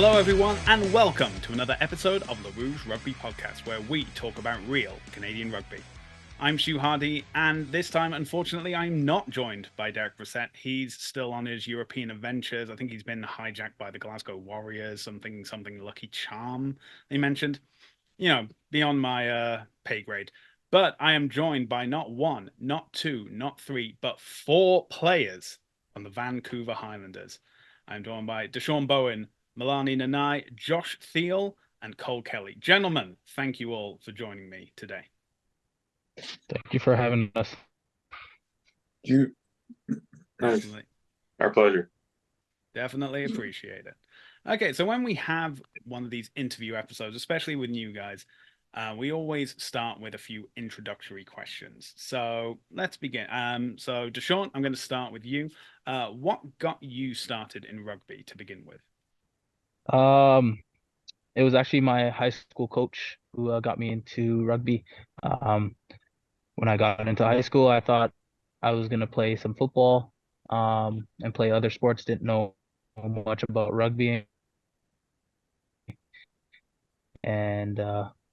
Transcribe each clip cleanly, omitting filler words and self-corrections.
Hello everyone and welcome to another episode of the Rouge Rugby podcast where we talk about real Canadian rugby. I'm Stu Hardy and this time unfortunately I'm not joined by Derek Brissett. He's still on his European adventures. I think he's been hijacked by the Glasgow Warriors, something Lucky Charm they mentioned. You know, beyond my pay grade. But I am joined by not one, not two, not three, but four players on the Vancouver Highlanders. I'm joined by Bowen, Melani Nanai, Josh Thiel, and Cole Kelly. Gentlemen, thank you all for joining me today. Thank you for having us. You. Definitely. Our pleasure. Definitely appreciate it. Okay, so when we have one of these interview episodes, especially with new guys, we always start with a few introductory questions. So let's begin. So Deshaun, I'm going to start with you. What got you started in rugby to begin with? It was actually my high school coach who got me into rugby. When I got into high school, I thought I was gonna play some football, and play other sports. Didn't know much about rugby. And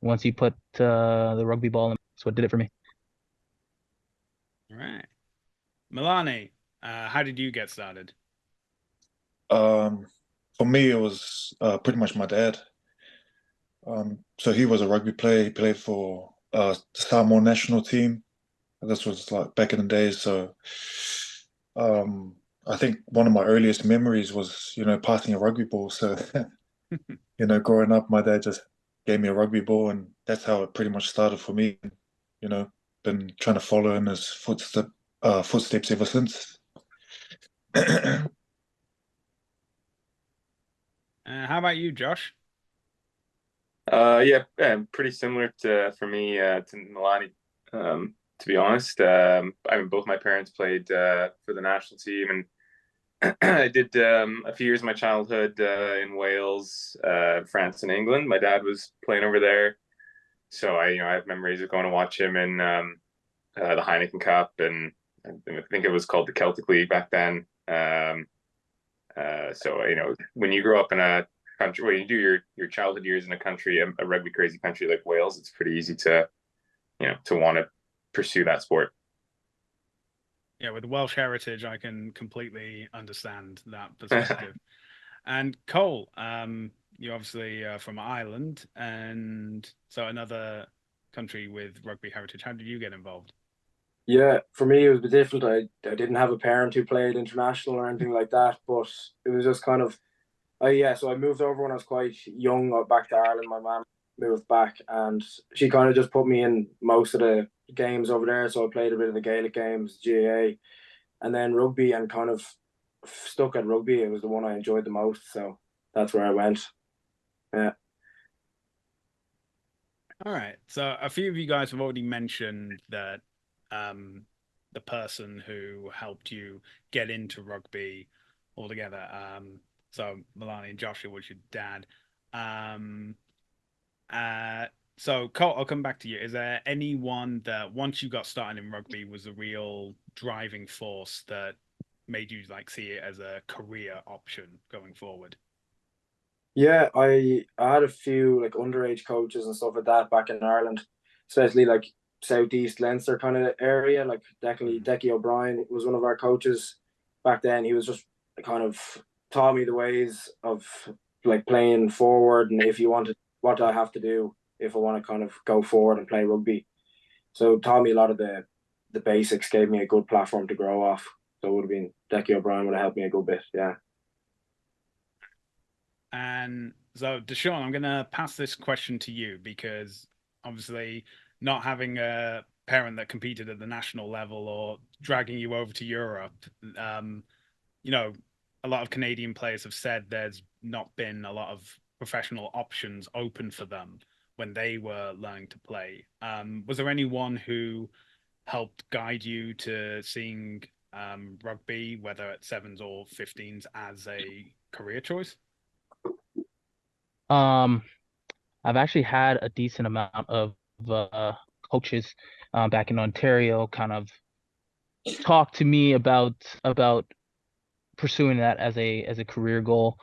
once he put the rugby ball in, that's what did it for me. All right. Melani, how did you get started? For me, it was pretty much my dad. So he was a rugby player. He played for the Samoa national team. This was like back in the days. So I think one of my earliest memories was, passing a rugby ball. So, growing up, my dad just gave me a rugby ball, and that's how it pretty much started for me. Been trying to follow in his footsteps ever since. How about you, Josh? Yeah, pretty similar for me to Melani. To be honest, I mean, both my parents played for the national team, and I did a few years of my childhood in Wales, France, and England. My dad was playing over there, so I have memories of going to watch him in the Heineken Cup, and I think it was called the Celtic League back then. So when you grow up in a country, when you do your childhood years in a country, a rugby crazy country like Wales, it's pretty easy to want to pursue that sport. Yeah, with Welsh heritage, I can completely understand that perspective. And Cole, you're obviously from Ireland, and so another country with rugby heritage. How did you get involved? Yeah, for me it was a bit different. I didn't have a parent who played international or anything like that, but it was just kind of, so I moved over when I was quite young, back to Ireland. My mum moved back, and she kind of just put me in most of the games over there. So I played a bit of the Gaelic games, GAA, and then rugby, and kind of stuck at rugby. It was the one I enjoyed the most, so that's where I went. Yeah. All right. So a few of you guys have already mentioned that the person who helped you get into rugby altogether. So Melani and Joshua was your dad. So Cole, I'll come back to you. Is there anyone that once you got started in rugby was a real driving force that made you like see it as a career option going forward? Yeah, I had a few like underage coaches and stuff like that back in Ireland, especially like Southeast Leinster kind of area. Like Decky O'Brien was one of our coaches back then. He was just kind of taught me the ways of like playing forward, and if you wanted, what do I have to do if I want to kind of go forward and play rugby. So taught me a lot of the basics, gave me a good platform to grow off. So it would have been Decky O'Brien would have helped me a good bit. Yeah. And so, Deshaun, I'm going to pass this question to you because obviously, not having a parent that competed at the national level or dragging you over to Europe, a lot of Canadian players have said there's not been a lot of professional options open for them when they were learning to play. Was there anyone who helped guide you to seeing rugby, whether at sevens or 15s, as a career choice? I've actually had a decent amount of coaches back in Ontario kind of talk to me about pursuing that as a career goal.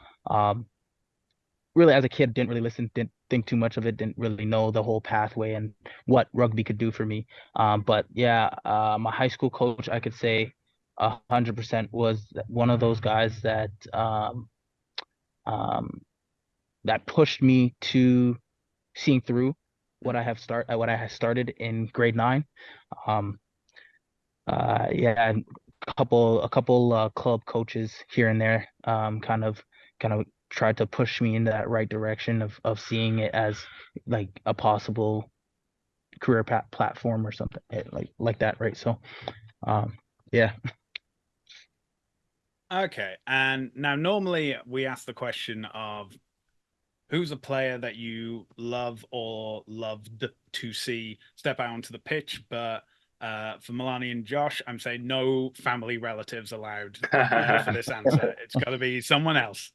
really, as a kid, didn't really listen, didn't think too much of it, didn't really know the whole pathway and what rugby could do for me. But yeah, my high school coach, I could say 100% was one of those guys um, that pushed me to seeing through what I had started in grade 9. Um, yeah, and a couple club coaches here and there kind of tried to push me in that right direction of seeing it as like a possible career platform or something like that, right? So yeah. Okay, and now normally we ask the question of who's a player that you love or loved to see step out onto the pitch, but for Melani and Josh, I'm saying no family relatives allowed for this answer. It's got to be someone else.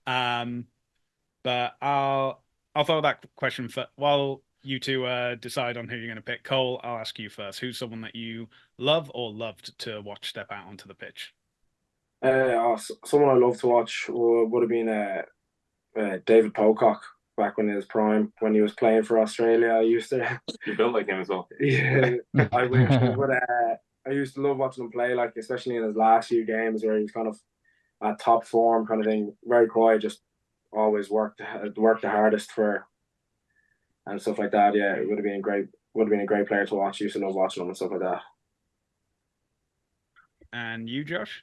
But I'll throw that question for while you two decide on who you're going to pick. Cole, I'll ask you first. Who's someone that you love or loved to watch step out onto the pitch? Someone I love to watch would have been David Pocock back when he was prime, when he was playing for Australia. I used to. You built like him as well. Yeah, I wish. But I used to love watching him play, like especially in his last few games where he was kind of at top form, kind of thing. Very quiet, just always worked the hardest for and stuff like that. Yeah, it would have been great. Would have been a great player to watch. Used to love watching him and stuff like that. And you, Josh?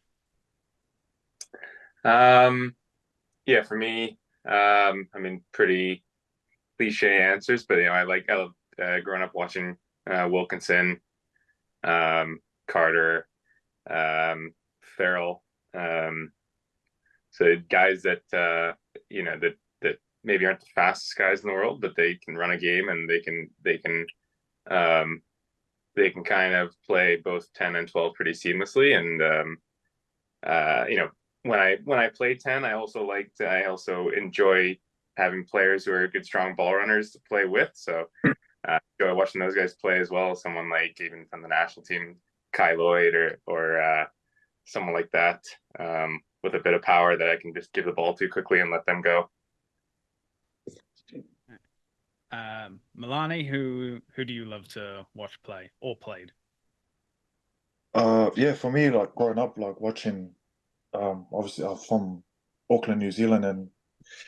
Yeah, for me, I mean, pretty cliche answers, but I love growing up watching Wilkinson, Carter, Farrell, so guys that that maybe aren't the fastest guys in the world, but they can run a game and they can kind of play both 10 and 12 pretty seamlessly. And when I play 10, I also enjoy having players who are good, strong ball runners to play with. So enjoy watching those guys play as well. Someone like even from the national team, Kai Lloyd or someone like that with a bit of power that I can just give the ball to quickly and let them go. Melani, who do you love to watch play or played? Yeah, for me, like growing up, like watching, obviously I'm from Auckland, New Zealand, and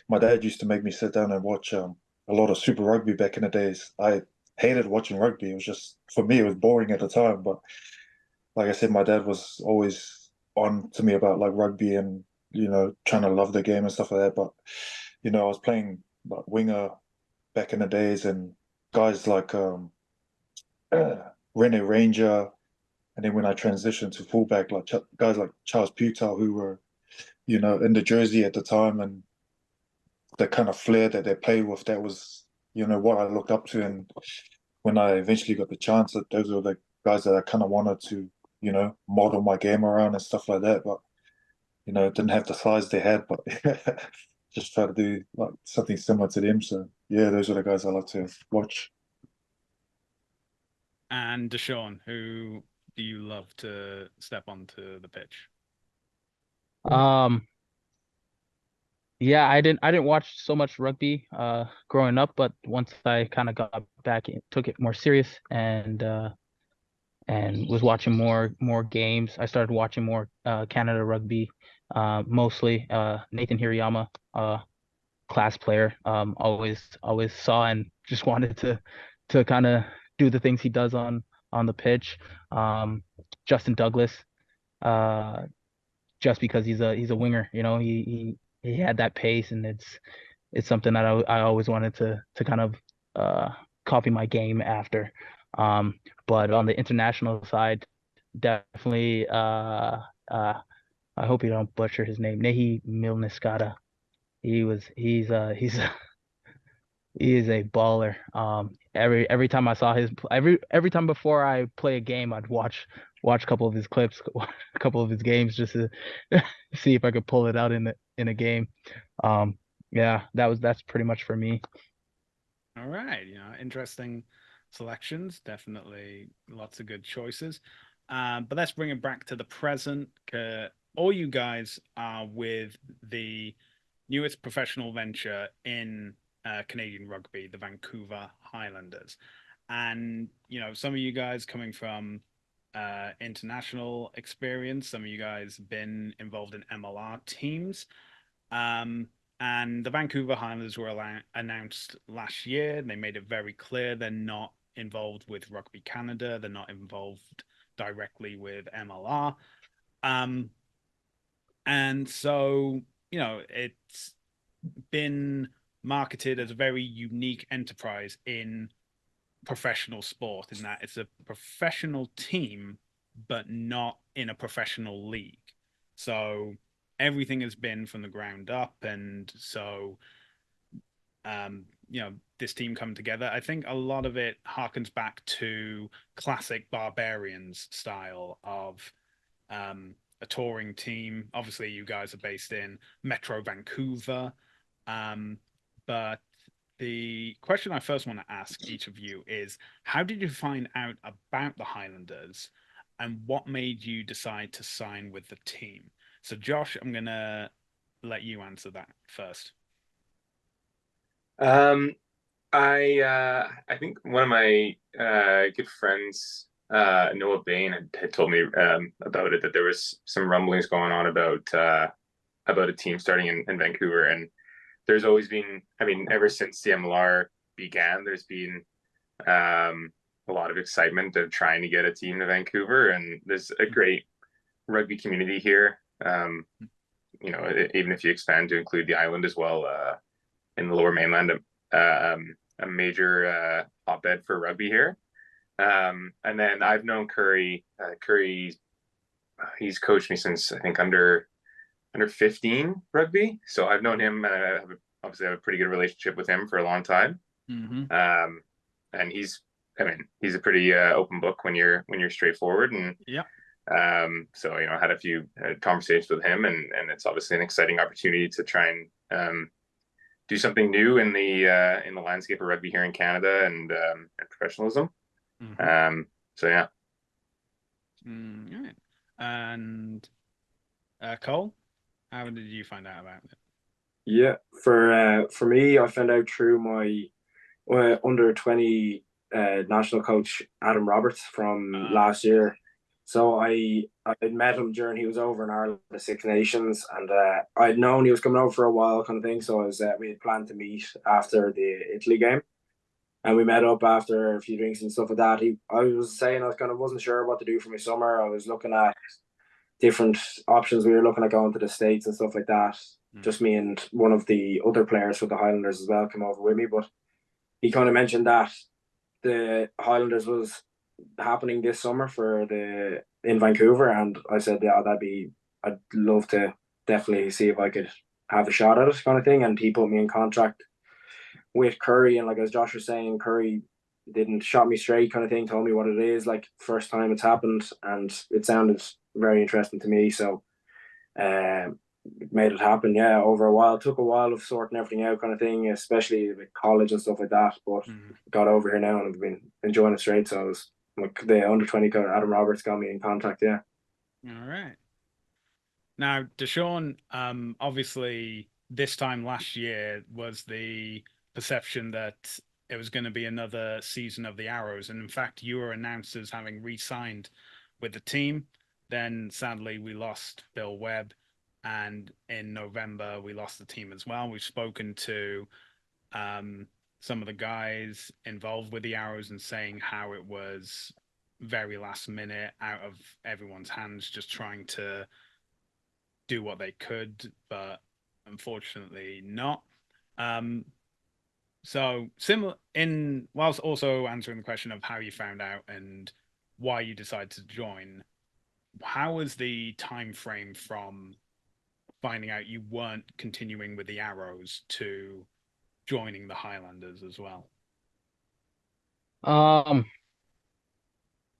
my dad used to make me sit down and watch a lot of Super Rugby back in the days. I hated watching rugby. It was just, for me, it was boring at the time. But like I said, my dad was always on to me about like rugby and, trying to love the game and stuff like that. But, I was playing like winger back in the days and guys like Rene Ranger. And then when I transitioned to fullback, like guys like Charles Putel, who were, in the jersey at the time, and the kind of flair that they played with, that was, what I looked up to. And when I eventually got the chance, those were the guys that I kind of wanted to, model my game around and stuff like that. But, didn't have the size they had, but just try to do like something similar to them. So yeah, those are the guys I love to watch. And Deshaun, who do you love to step onto the pitch? Yeah, I didn't watch so much rugby growing up, but once I kind of got back in, took it more serious and was watching more games. I started watching more Canada rugby, mostly Nathan Hirayama, class player. Always saw and just wanted to kind of do the things he does on the pitch. Justin Douglas, uh, just because he's a winger, he had that pace, and it's something that I always wanted to kind of copy my game after. But on the international side, definitely I hope you don't butcher his name. Nehi Milniskata. He's he is a baller. Every time I saw every time before I play a game, I'd watch a couple of his clips, a couple of his games, just to see if I could pull it out in a game. Yeah, that's pretty much for me. All right, interesting selections. Definitely lots of good choices. But let's bring it back to the present. All you guys are with the newest professional venture in Canadian rugby, the Vancouver Highlanders. And, some of you guys coming from international experience, some of you guys have been involved in MLR teams. And the Vancouver Highlanders were announced last year. They made it very clear they're not involved with Rugby Canada. They're not involved directly with MLR. And so, it's been marketed as a very unique enterprise in professional sport, in that it's a professional team, but not in a professional league. So everything has been from the ground up. And so, this team come together. I think a lot of it harkens back to classic Barbarians style of a touring team. Obviously, you guys are based in Metro Vancouver. But the question I first want to ask each of you is, how did you find out about the Highlanders, and what made you decide to sign with the team? So, Josh, I'm going to let you answer that first. I think one of my good friends, Noah Bain, had told me about it, that there was some rumblings going on about a team starting in Vancouver. And there's always been, ever since the MLR began, there's been a lot of excitement of trying to get a team to Vancouver. And there's a great rugby community here. Even if you expand to include the island as well, in the Lower Mainland, a major hotbed for rugby here. And then I've known Curry. He's coached me since, I think, under 15 rugby. So I've known him, and I have a pretty good relationship with him for a long time. Mm-hmm. And he's a pretty open book when you're straightforward. And yeah. So I had a few conversations with him, and it's obviously an exciting opportunity to try and do something new in the landscape of rugby here in Canada, and professionalism. Mm-hmm. So yeah. Right. And Cole, how did you find out about it? Yeah, for me, I found out through my under 20 national coach Adam Roberts from last year. So I met him during he was over in Ireland, the Six Nations, and I'd known he was coming over for a while, kind of thing. So we had planned to meet after the Italy game, and we met up after a few drinks and stuff like that. I was saying I wasn't sure what to do for my summer. I was looking at different options. We were looking at going to the States and stuff like that. Just me and one of the other players for the Highlanders as well came over with me, but he kind of mentioned that the Highlanders was happening this summer in Vancouver, and I said, yeah, I'd love to definitely see if I could have a shot at it, kind of thing. And he put me in contact with Curry, and like as Josh was saying, Curry didn't shot me straight, kind of thing, told me what it is, like first time it's happened, and it sounded very interesting to me. So made it happen, yeah, over a while. It took a while of sorting everything out, kind of thing, especially with college and stuff like that, but got over here now and I've been enjoying it straight. So I was like, the under 20 coach Adam Roberts got me in contact. Yeah. All right. Now, Deshaun, obviously this time last year was the perception that it was going to be another season of the Arrows, and in fact you were announced as having re-signed with the team. Then sadly we lost Bill Webb, and in November we lost the team as well. We've spoken to some of the guys involved with the Arrows and saying how it was very last minute, out of everyone's hands, just trying to do what they could, but unfortunately not. So similar in whilst also answering the question of how you found out and why you decided to join, how was the time frame from finding out you weren't continuing with the Arrows to joining the Highlanders as well? I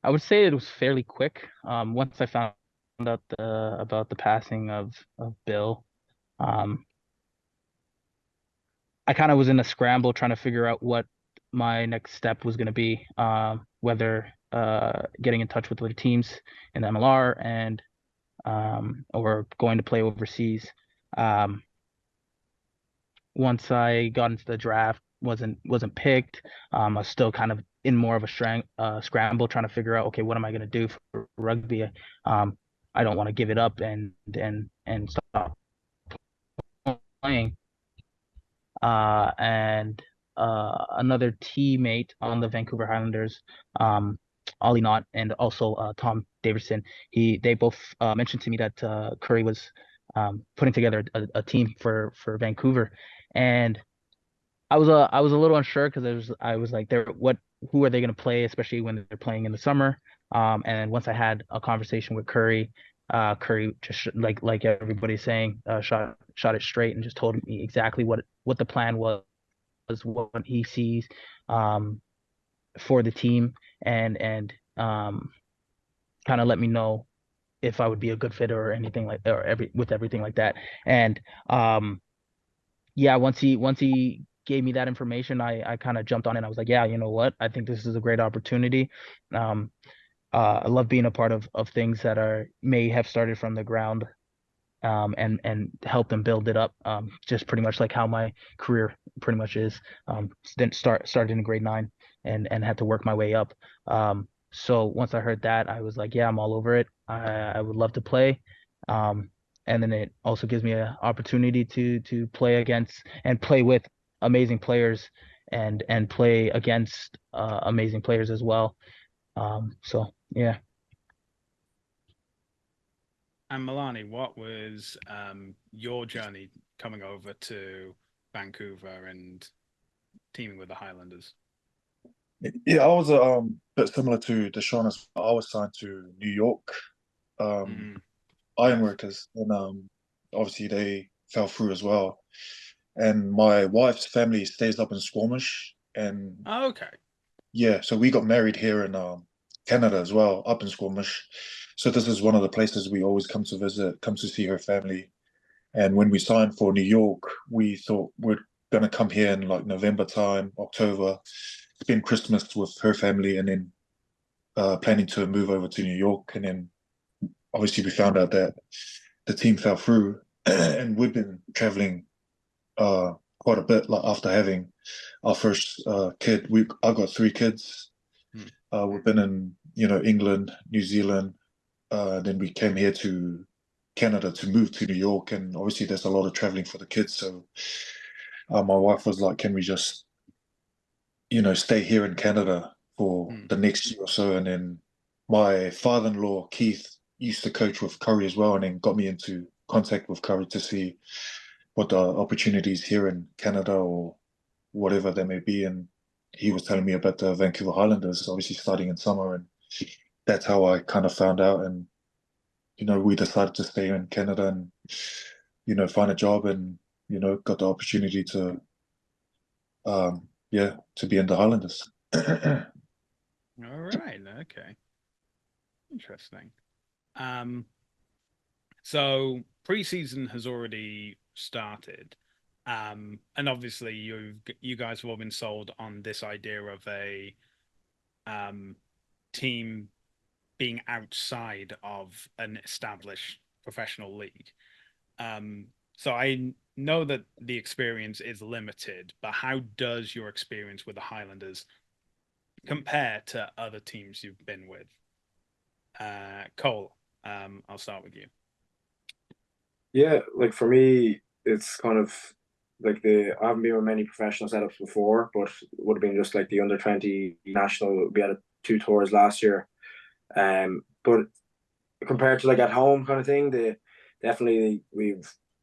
would say it was fairly quick. Once I found out about the passing of Bill, I kind of was in a scramble trying to figure out what my next step was going to be, whether getting in touch with the teams in the MLR and or going to play overseas. once I got into the draft, wasn't picked. I was still kind of in more of a scramble, trying to figure out, okay, what am I going to do for rugby? I don't want to give it up and stop playing. And another teammate on the Vancouver Highlanders, Ollie Knott, and also Tom Davidson. They both mentioned to me that Curry was putting together a team for Vancouver, and I was a little unsure because I was like, who are they going to play, especially when they're playing in the summer. And once I had a conversation with Curry, Curry just like everybody's saying, shot it straight and just told me exactly what the plan was, what he sees for the team, and kind of let me know if I would be a good fit or anything like, or everything like that. And yeah, once he gave me that information, I kind of jumped on it. I was like, yeah, you know what? I think this is a great opportunity. Um, I love being a part of things that may have started from the ground, and help them build it up. Just pretty much like how my career pretty much is. Then started in grade 9 and had to work my way up. So once I heard that, I was like, yeah, I'm all over it. I would love to play. Um, and then it also gives me an opportunity to play against and play with amazing players and play against amazing players as well. So yeah. And Melani, what was your journey coming over to Vancouver and teaming with the Highlanders? Yeah, I was a bit similar to Deshaun. I was signed to New York Ironworkers, and obviously they fell through as well. And my wife's family stays up in Squamish, and Oh, okay. yeah, so we got married here in Canada as well, up in Squamish. So this is one of the places we always come to visit, come to see her family. And when we signed for New York, we thought we're gonna come here in like November time, October, spend Christmas with her family, and then planning to move over to New York. And then obviously we found out that the team fell through, and we've been traveling quite a bit. Like after having our first kid, I got 3 kids. We've been in England, New Zealand. Then we came here to Canada to move to New York, and obviously there's a lot of traveling for the kids. So my wife was like, "Can we just stay here in Canada for the next year or so?" And then my father-in-law Keith used to coach with Curry as well, and then got me into contact with Curry to see what the opportunities here in Canada or whatever they may be. And he was telling me about the Vancouver Highlanders, obviously starting in summer, and that's how I kind of found out. And we decided to stay in Canada and find a job, and got the opportunity to to be in the Highlanders. All right. Okay. Interesting. So preseason has already started. And obviously you guys have all been sold on this idea of a team being outside of an established professional league. So I know that the experience is limited, but how does your experience with the Highlanders compare to other teams you've been with? Cole, I'll start with you. Yeah, like for me, it's kind of like I haven't been with many professional setups before, but it would have been just like the under-20 national. We had 2 tours last year. But compared to like at home kind of thing, definitely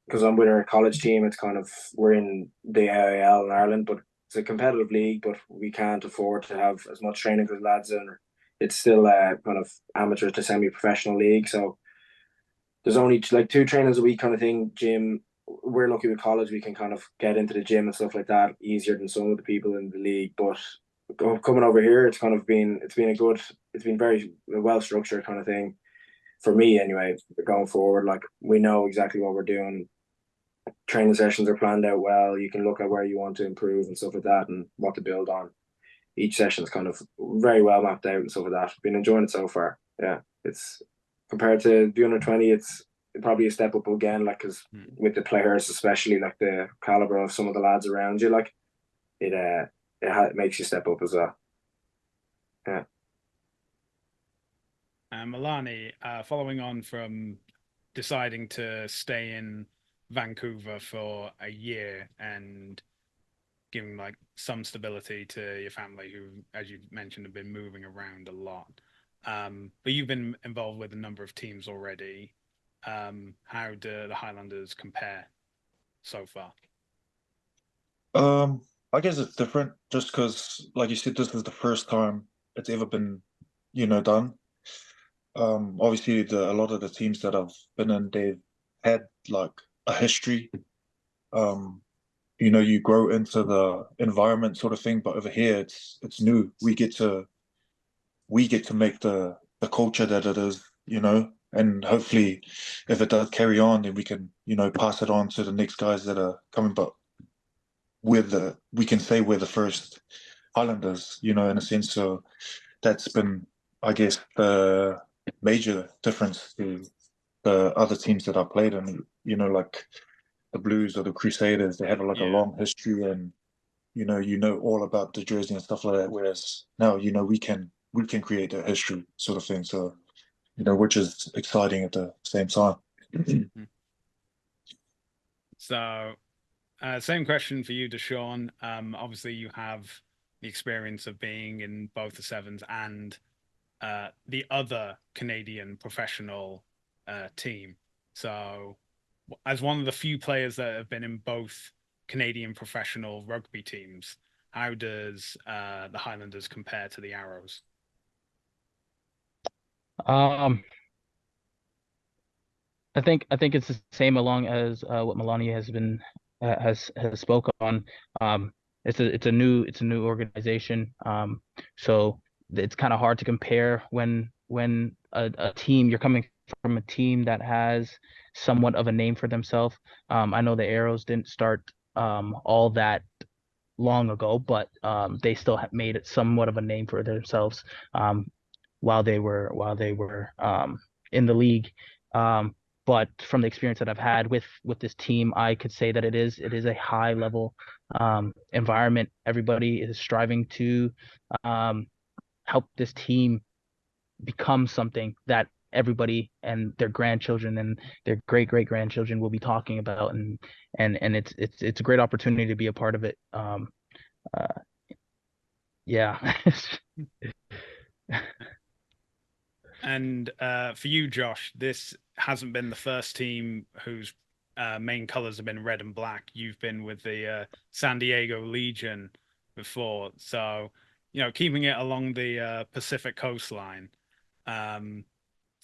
because I'm with our college team, it's kind of we're in the AIL in Ireland, but it's a competitive league, but we can't afford to have as much training as lads in. It's still a kind of amateur to semi-professional league, so there's only like 2 trainings a week kind of thing. Gym, we're lucky with college, we can kind of get into the gym and stuff like that easier than some of the people in the league. But coming over here, it's been very well structured kind of thing for me anyway. Going forward, like we know exactly what we're doing. Training sessions are planned out well. You can look at where you want to improve and stuff like that, and what to build on. Each session is kind of very well mapped out and stuff like that. Been enjoying it so far. Yeah, it's compared to the under-20, it's probably a step up again, like, because with the players, especially like the caliber of some of the lads around you, like it makes you step up as well. Yeah. Melani, following on from deciding to stay in Vancouver for a year and giving like some stability to your family, who, as you mentioned, have been moving around a lot. But you've been involved with a number of teams already. How do the Highlanders compare so far? I guess it's different just because, like you said, this is the first time it's ever been, done. Obviously, a lot of the teams that I've been in, they've had like a history. You grow into the environment sort of thing, but over here, it's new. We get to make the culture that it is, and hopefully, if it does carry on, then we can, pass it on to the next guys that are coming. But we can say we're the first Highlanders, in a sense. So that's been, I guess, the major difference to the other teams that I played in, like the Blues or the Crusaders. They have like a long history, and all about the jersey and stuff like that. Whereas now, we can create a history sort of thing. So, which is exciting at the same time. So, same question for you, Deshaun. Obviously, you have the experience of being in both the Sevens and the other Canadian professional team. So, as one of the few players that have been in both Canadian professional rugby teams, how does the Highlanders compare to the Arrows? I think it's the same along as what Melani has been has spoke on. It's a new organization. So it's kind of hard to compare when a team, you're coming from a team that has somewhat of a name for themselves. I know the Arrows didn't start all that long ago, but they still have made it somewhat of a name for themselves while they were in the league. But from the experience that I've had with this team, I could say that it is a high level environment. Everybody is striving to help this team become something that everybody and their grandchildren and their great grandchildren will be talking about, and it's a great opportunity to be a part of it. Yeah. And for you, Josh, this hasn't been the first team whose main colors have been red and black. You've been with the San Diego Legion before, so keeping it along the Pacific coastline.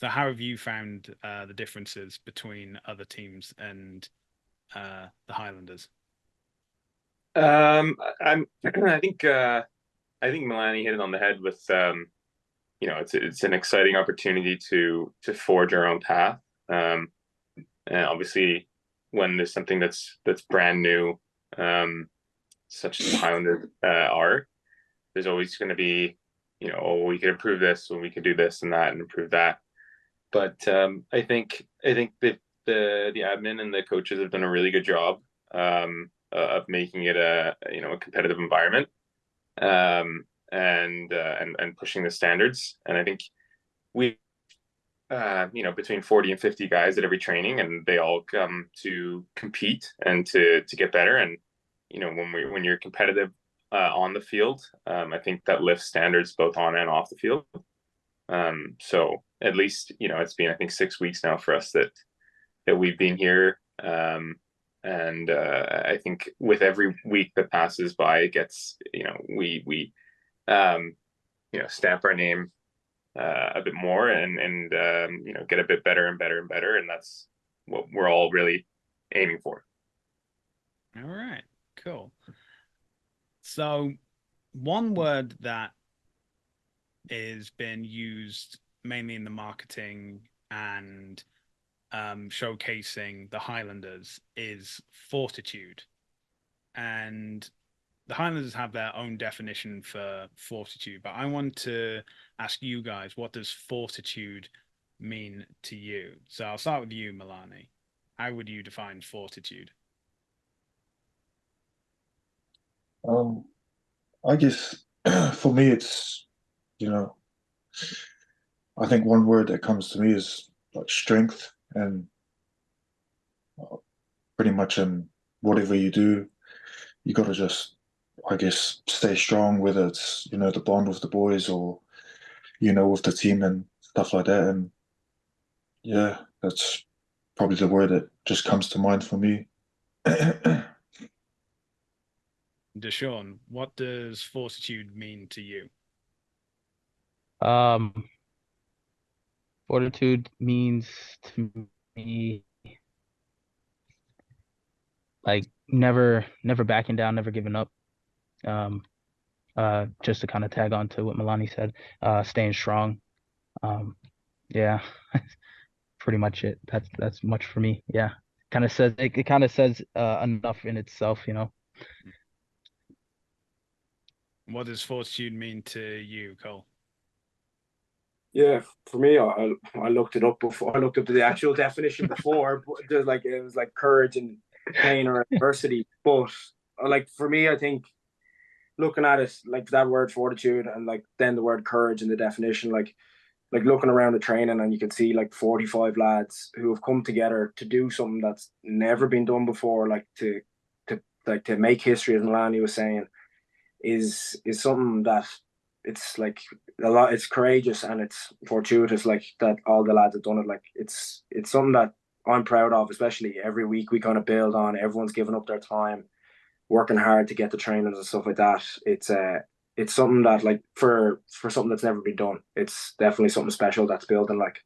So how have you found the differences between other teams and the Highlanders? I think Melani hit it on the head with it's an exciting opportunity to forge our own path. And obviously, when there's something that's brand new, such as the Highlanders are, there's always going to be, we could improve this, or we could do this and that and improve that. But I think that the admin and the coaches have done a really good job of making it a competitive environment. And pushing the standards. And I think we, between 40 and 50 guys at every training, and they all come to compete and to get better. And, when you're competitive on the field, I think that lifts standards both on and off the field. So at least, it's been, I think, 6 weeks now for us that we've been here. And I think with every week that passes by, it gets, we stamp our name a bit more and get a bit better and better and better. And that's what we're all really aiming for. All right, cool. So one word that is been used mainly in the marketing and showcasing the Highlanders is fortitude. And the Highlanders have their own definition for fortitude, but I want to ask you guys, what does fortitude mean to you? So I'll start with you, Melani. How would you define fortitude? I guess for me, it's, you know, I think one word that comes to me is like strength, and pretty much in whatever you do, you got to just, I guess, stay strong, whether it's, the bond with the boys or, with the team and stuff like that. And yeah, that's probably the word that just comes to mind for me. Deshaun, what does fortitude mean to you? Um, Fortitude means to me like never backing down, never giving up. Um, just to kind of tag on to what Melani said, staying strong. Yeah, pretty much it. That's much for me. Yeah, kind of says it kind of says enough in itself. What does fortitude mean to you, Cole? Yeah, for me, I looked it up before. I looked up the actual definition before, but there's like it was like courage and pain or adversity. But like for me, I think looking at it like that word fortitude and like then the word courage in the definition, like looking around the training and you can see like 45 lads who have come together to do something that's never been done before, like to make history, as Melani was saying, is something that it's like a lot. It's courageous and it's fortuitous, like that all the lads have done it. Like it's something that I'm proud of, especially every week we kind of build on. Everyone's giving up their time, working hard to get the trainings and stuff like that. It's something that like for something that's never been done. It's definitely something special that's building like,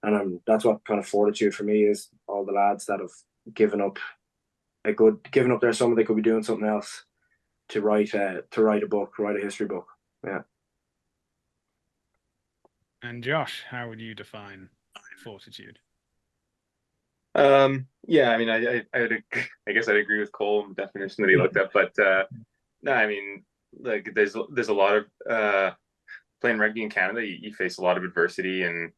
and that's what kind of fortitude for me is. All the lads that have given up given up their summer, they could be doing something else to write a book, write a history book. Yeah. And Josh, how would you define fortitude? Yeah, I mean, I guess I'd agree with Cole on the definition that he looked up, but no, I mean, like there's a lot of playing rugby in Canada. You face a lot of adversity, and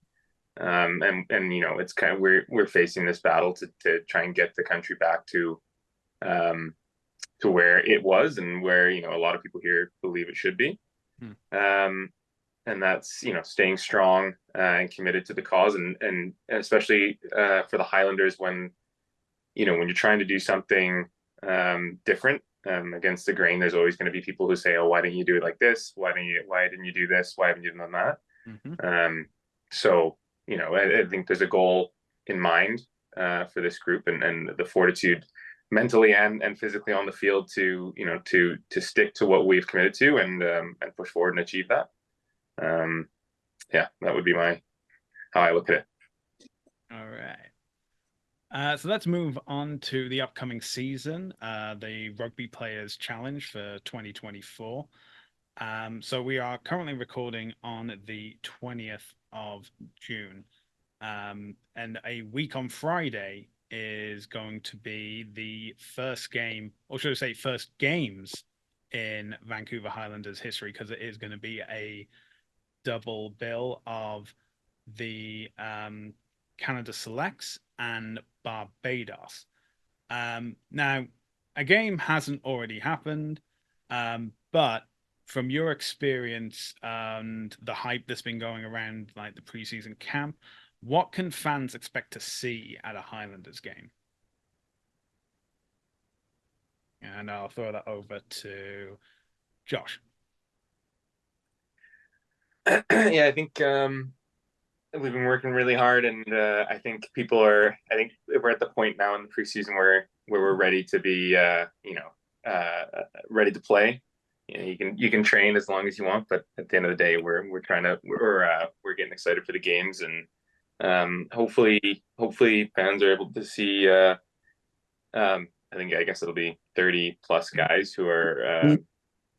it's kind of we're facing this battle to try and get the country back um, to where it was and where a lot of people here believe it should be. And that's staying strong and committed to the cause, and especially for the Highlanders when when you're trying to do something different against the grain. There's always going to be people who say, "Oh, why didn't you do it like this? Why didn't you do this? Why haven't you done that?" So I think there's a goal in mind for this group, and the fortitude mentally and physically on the field to to stick to what we've committed to and push forward and achieve that. Yeah, that would be how I look at it. All right. So let's move on to the upcoming season, the Rugby Players Challenge for 2024. So we are currently recording on the 20th of June. And a week on Friday is going to be the first game, or should I say first games in Vancouver Highlanders history, because it is going to be a double bill of the Canada Selects and Barbados. Now, a game hasn't already happened, but from your experience and the hype that's been going around, like the preseason camp, what can fans expect to see at a Highlanders game? And I'll throw that over to Josh. Yeah, I think we've been working really hard, and I think I think we're at the point now in the preseason where we're ready to be, ready to play. You can train as long as you want, but at the end of the day, we're getting excited for the games, and hopefully fans are able to see. I guess it'll be 30 plus guys who are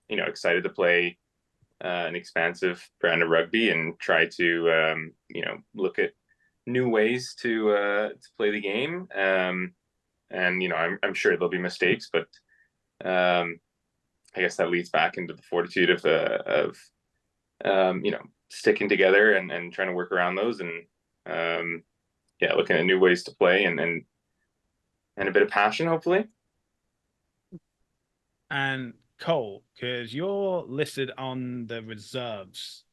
excited to play an expansive brand of rugby and try to look at new ways to play the game. And I'm sure there'll be mistakes, but I guess that leads back into the fortitude of sticking together and trying to work around those. And Yeah, looking at new ways to play and a bit of passion, hopefully. And Cole, because you're listed on the reserves,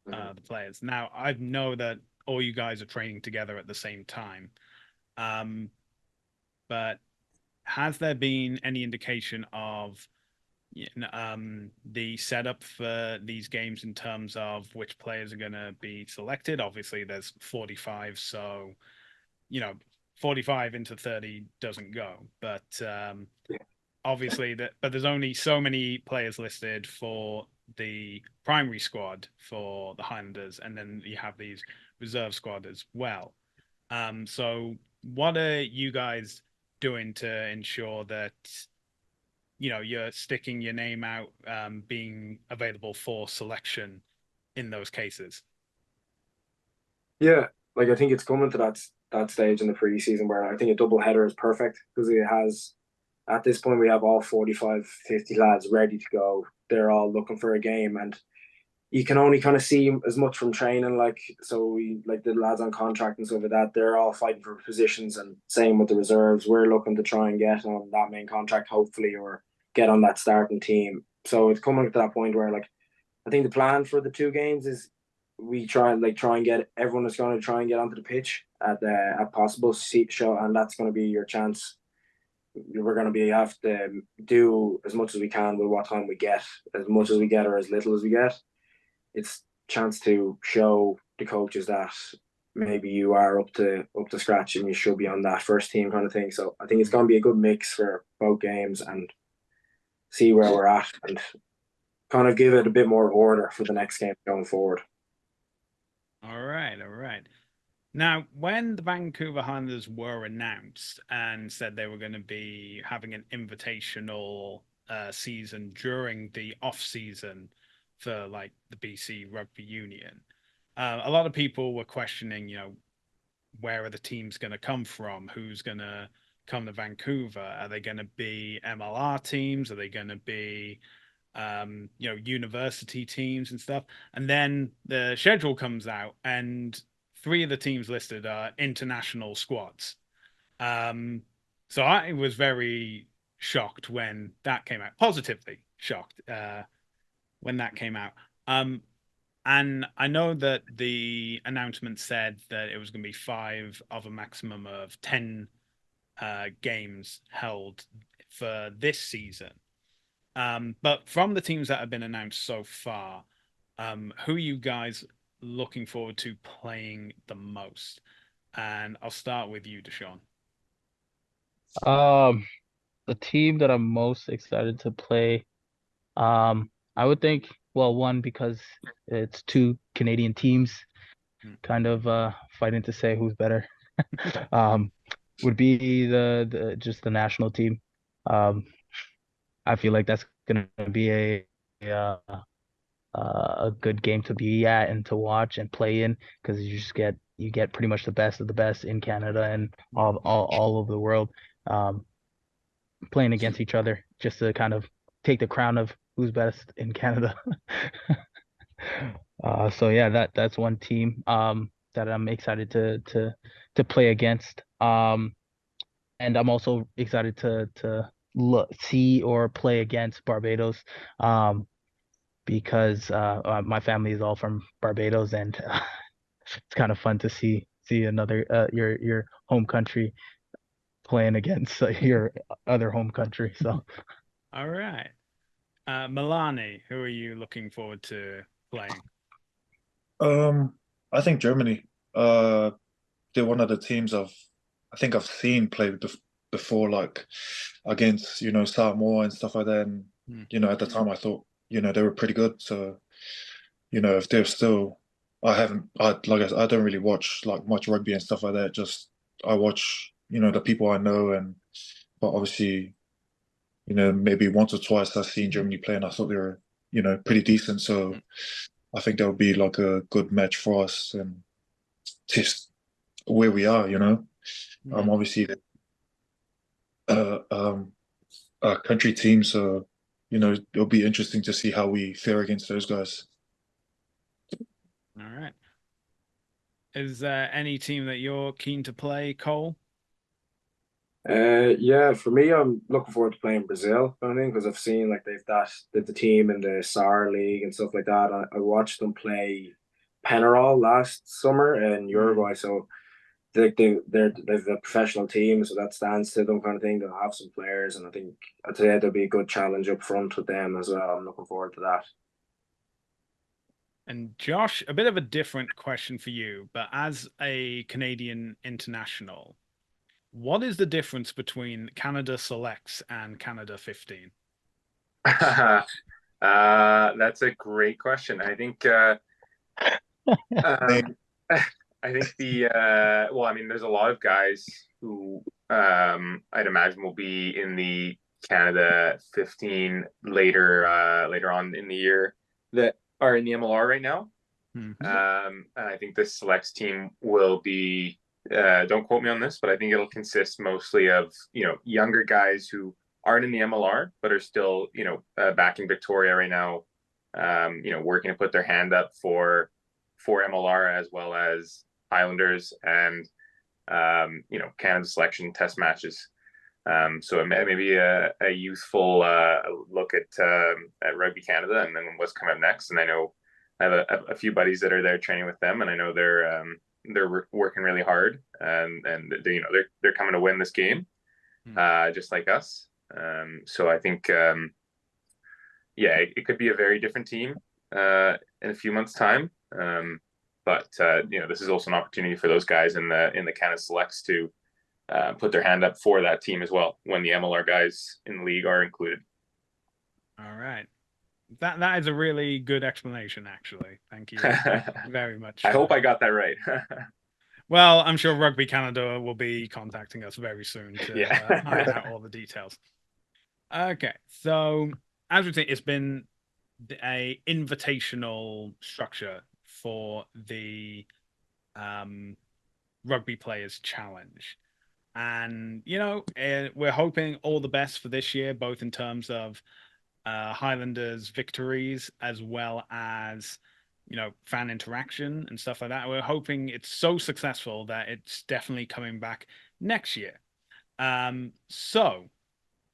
the players. Now, I know that all you guys are training together at the same time. But has there been any indication of the setup for these games in terms of which players are going to be selected? Obviously, there's 45, so 45 into 30 doesn't go, but obviously but there's only so many players listed for the primary squad for the Highlanders, and then you have these reserve squad as well. So what are you guys doing to ensure that you're sticking your name out, being available for selection in those cases? Yeah, like I think it's coming to that stage in the preseason where I think a double header is perfect because it has, at this point we have all 45, 50 lads ready to go. They're all looking for a game, and you can only kind of see as much from training. So we, like the lads on contract and stuff like that, they're all fighting for positions, and same with the reserves. We're looking to try and get on that main contract, hopefully, or get on that starting team. So it's coming to that point where, like, I think the plan for the two games is we try and get everyone is going to try and get onto the pitch at possible show, and that's going to be your chance. We're going to have to do as much as we can with what time we get, as much as we get or as little as we get. It's chance to show the coaches that maybe you are up to scratch and you should be on that first team kind of thing. So I think it's going to be a good mix for both games and see where we're at and kind of give it a bit more order for the next game going forward. All right. Now, when the Vancouver Highlanders were announced and said they were going to be having an invitational season during the off season for like the BC Rugby Union, a lot of people were questioning, where are the teams going to come from? Who's going to come to Vancouver? Are they going to be MLR teams? Are they going to be university teams and stuff? And then the schedule comes out, and 3 of the teams listed are international squads. So I was very shocked when that came out, positively shocked when that came out. And I know that the announcement said that it was going to be 5 of a maximum of 10 games held for this season. But from the teams that have been announced so far, who are you guys looking forward to playing the most? And I'll start with you, Deshaun. The team that I'm most excited to play, I would think, well, one, because it's 2 Canadian teams kind of fighting to say who's better. Would be just the national team. I feel like that's gonna be a good game to be at and to watch and play in, because you get pretty much the best of the best in Canada and all over the world, playing against each other just to kind of take the crown of who's best in Canada. So yeah, that's one team that I'm excited to play against. And I'm also excited to see or play against Barbados, because my family is all from Barbados, and it's kind of fun to see another your home country playing against your other home country. So, all right, Melani, who are you looking forward to playing? I think Germany. They're one of the teams I think I've seen play before, like against Samoa and stuff like that. And at the time I thought they were pretty good. So if they're still, I don't really watch like much rugby and stuff like that. Just I watch the people I know, but obviously maybe once or twice I've seen Germany play and I thought they were pretty decent. So I think that would be like a good match for us and just where we are. Obviously a country team, so it'll be interesting to see how we fare against those guys. All right. Is there any team that you're keen to play, Cole? Yeah, for me, I'm looking forward to playing Brazil, I think, because I've seen like they've the team in the SAR League and stuff like that. I watched them play Penarol last summer in Uruguay, so they've a professional team, so that stands to them kind of thing. They'll have some players, and I think I'd say there'll be a good challenge up front with them as well. I'm looking forward to that. And Josh, a bit of a different question for you, but as a Canadian international, what is the difference between Canada Selects and Canada 15? That's a great question. I think um, I think well, I mean, there's a lot of guys who I'd imagine will be in the Canada 15 later on in the year that are in the MLR right now. Mm-hmm. And I think this selects team will be don't quote me on this, but I think it'll consist mostly of younger guys who aren't in the MLR but are still back in Victoria right now, working to put their hand up for MLR as well as Highlanders and Canada selection test matches. So maybe a youthful look at Rugby Canada and then what's coming up next. And I know I have a few buddies that are there training with them, and I know they're working really hard, and they're coming to win this game, just like us. So I think it could be a very different team in a few months' time. But this is also an opportunity for those guys in the Canada Selects to put their hand up for that team as well when the MLR guys in the league are included. All right. That is a really good explanation, actually. Thank you very much. I hope I got that right. Well, I'm sure Rugby Canada will be contacting us very soon to iron out all the details. Okay, so as we say, it's been a invitational structure for the Rugby Players Challenge. And, we're hoping all the best for this year, both in terms of Highlanders victories as well as fan interaction and stuff like that. We're hoping it's so successful that it's definitely coming back next year. So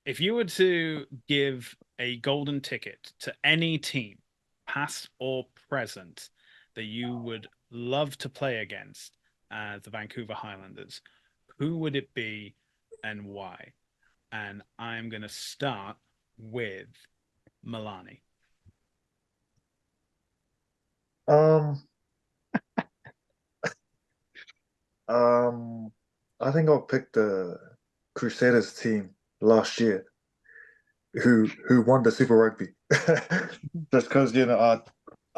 if you were to give a golden ticket to any team, past or present, that you would love to play against the Vancouver Highlanders, who would it be and why? And I'm going to start with Melani. I think I'll pick the Crusaders team last year, who won the Super Rugby. Just because I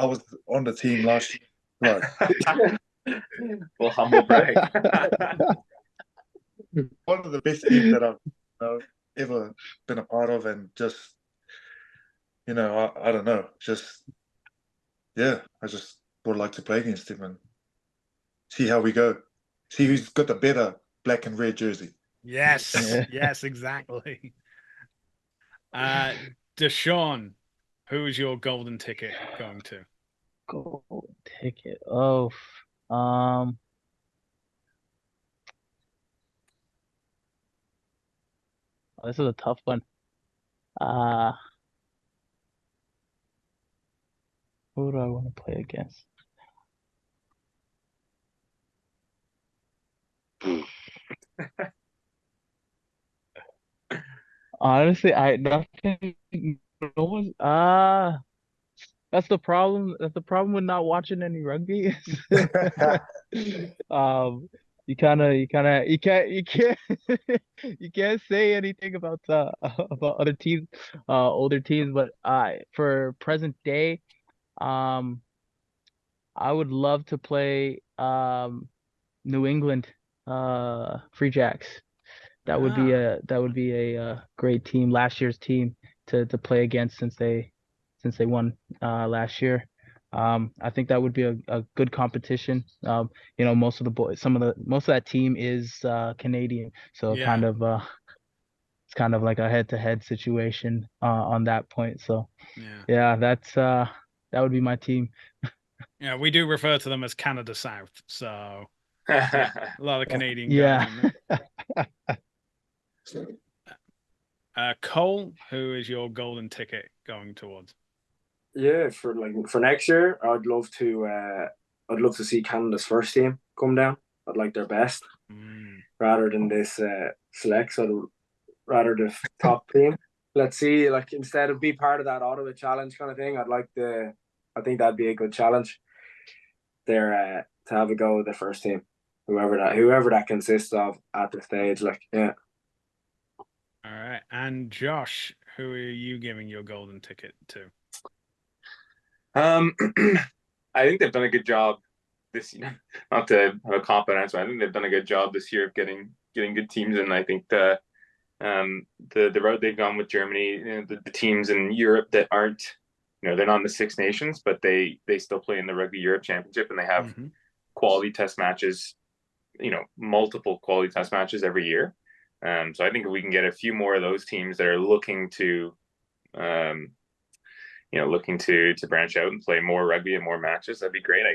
was on the team last year. Like, well, humble brag. One of the best teams that I've ever been a part of, and just I don't know, I just would like to play against him and see how we go. See who's got the better black and red jersey. Yes, yes, exactly. Deshaun, who is your golden ticket going to? Golden ticket. Oh, this is a tough one. Who do I want to play against? Honestly, nothing. No one's. That's the problem. That's the problem with not watching any rugby. You can't you can't say anything about other teams, older teams. But for present day, I would love to play New England Free Jacks. That would be a great team, last year's team to play against since they won last year. I think that would be a good competition. Most of the boys, most of that team is Canadian, so it's kind of like a head-to-head situation on that point. So that would be my team. Yeah, we do refer to them as Canada South, so a lot of Canadian guys in there. Cole, who is your golden ticket going towards? Yeah, for next year, I'd love to see Canada's first team come down. I'd like their best rather than this select. So rather the top team. Let's see, like instead of be part of that Ottawa challenge kind of thing, I think that'd be a good challenge there to have a go with the first team, whoever that consists of at the stage. Like, yeah. All right, and Josh, who are you giving your golden ticket to? I think they've done a good job this year. Not to have a confident answer, I think they've done a good job this year of getting good teams, and I think the road they've gone with Germany, the teams in Europe that aren't, they're not in the Six Nations, but they still play in the Rugby Europe Championship, and they have quality test matches, multiple quality test matches every year. So I think if we can get a few more of those teams that are looking to branch out and play more rugby and more matches, that'd be great.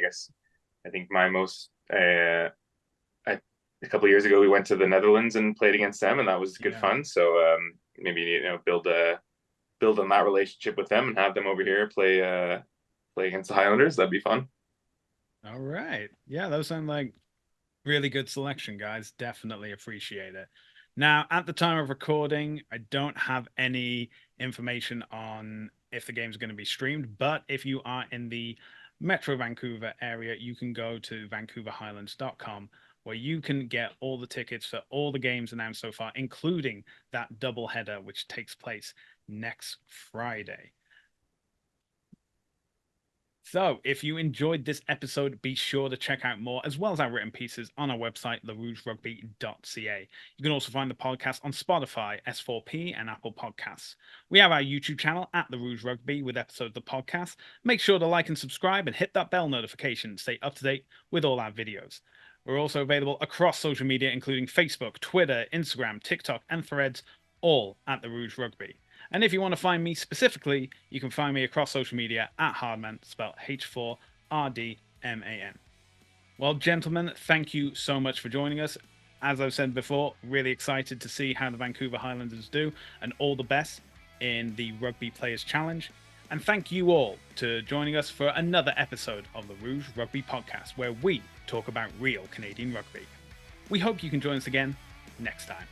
I think my most a couple of years ago we went to the Netherlands and played against them, and that was good fun. So maybe build on that relationship with them and have them over here play against the Highlanders. That'd be fun. All right, yeah, those sound like really good selection, guys. Definitely appreciate it. Now, at the time of recording, I don't have any information on if the game's going to be streamed, but if you are in the Metro Vancouver area, you can go to vancouverhighlands.com, where you can get all the tickets for all the games announced so far, including that double header, which takes place next Friday. So if you enjoyed this episode, be sure to check out more, as well as our written pieces on our website, rougerugby.ca. You can also find the podcast on Spotify, S4P, and Apple Podcasts. We have our YouTube channel at The Rouge Rugby with episodes of the podcast. Make sure to like and subscribe and hit that bell notification to stay up to date with all our videos. We're also available across social media, including Facebook, Twitter, Instagram, TikTok, and Threads, all at The Rouge Rugby. And if you want to find me specifically, you can find me across social media at Hardman, spelled H4RDMAN. Well, gentlemen, thank you so much for joining us. As I've said before, really excited to see how the Vancouver Highlanders do, and all the best in the Rugby Players Challenge. And thank you all to joining us for another episode of the Rouge Rugby Podcast, where we talk about real Canadian rugby. We hope you can join us again next time.